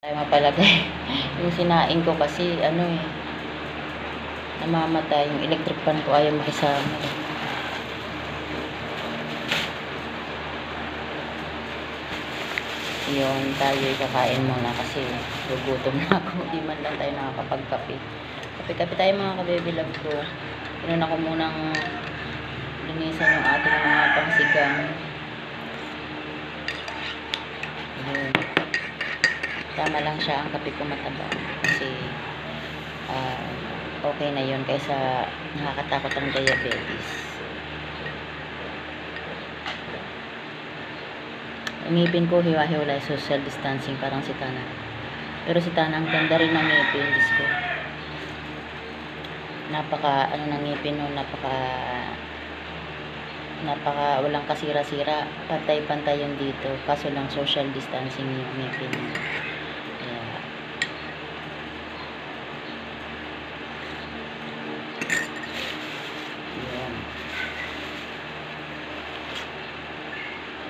Ay mapalagay. Yung sinaing ko kasi ano eh, namamatay. Yung electric pan ko ayaw makisama. Yun, tayo kakain muna kasi gugutom na ako. Di man lang tayo nakakapagkape. Kape-kape tayo mga kabebilab ko. Pinuna ko munang linisan yung ating mga pangsigang. Yun. Tama lang siya ang kape ko mataba. Kasi okay na yun kaysa nakakatakot ang diabetes. Ngipin ko hiwa-hiwalay, social distancing parang si Tana. Pero si Tana ang ganda rin ng ngipin, Diyos ko. Napaka ano ng ngipin no, napaka walang kasira-sira, pantay-pantay yung dito. Kaso lang social distancing yung ngipin. Kaya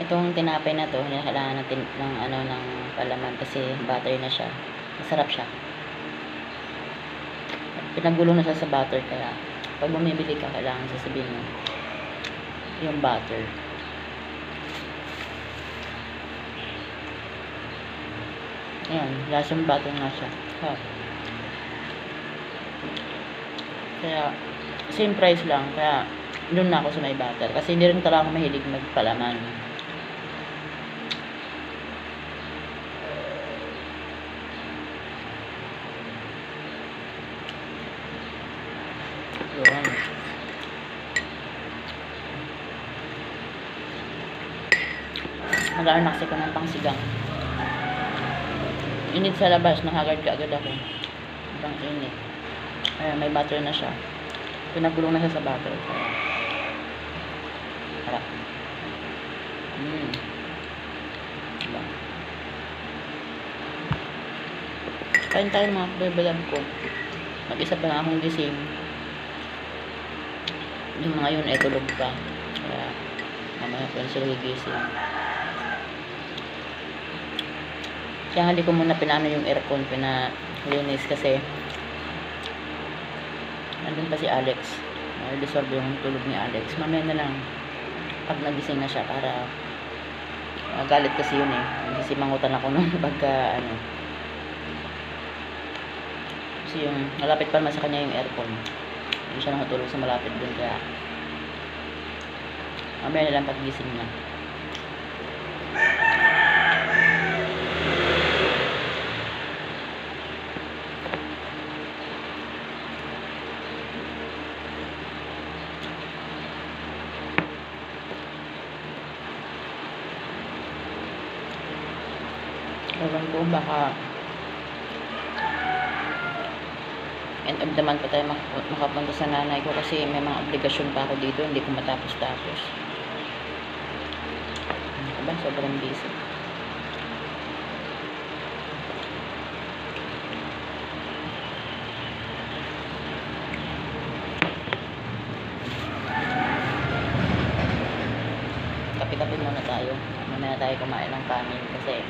itong tinapay na to, kailangan natin ng ano ng palaman kasi butter na siya. Masarap siya. Pinagulo na siya sa butter kaya pag bumibili ka kailangan sasabihin mo yung butter. Ayan, lasang butter na siya. Kaya same price lang kaya doon na ako sa may butter kasi hindi rin talaga ako mahilig magpalaman. Yun. Mag-arnax ko ng pangsigang. Init sa labas, nakagad ka agad ako. Ibang init. Ayan, may butter na siya. Pinagulong na siya sa butter. Harap. Diba? Kain tayo mga kabebilab ko. Mag-isa pa na akong gising. Yung mga yun ay tulog pa. Kaya mamaya po sila gigising. Kaya hindi ko muna pinano yung aircon, pinalinis kasi nandun pa si Alex. Dissolve yung tulog ni Alex. Mamaya na lang pag nagising na siya para galit kasi yun eh. Sisimangutan ako nun pagka ano. Kasi yung malapit pa naman sa kanya yung aircon. Hindi siya nakatulog sa malapit dun kaya mamaya na lang paggising niya. Ewan ko baka end of the month pa tayo makapunta sa nanay ko kasi may mga obligasyon pa ako dito, hindi ko matapos-tapos. Ano ba? Sobrang busy. Kape-kape muna tayo. Mamaya na tayo kumain ng kanin kasi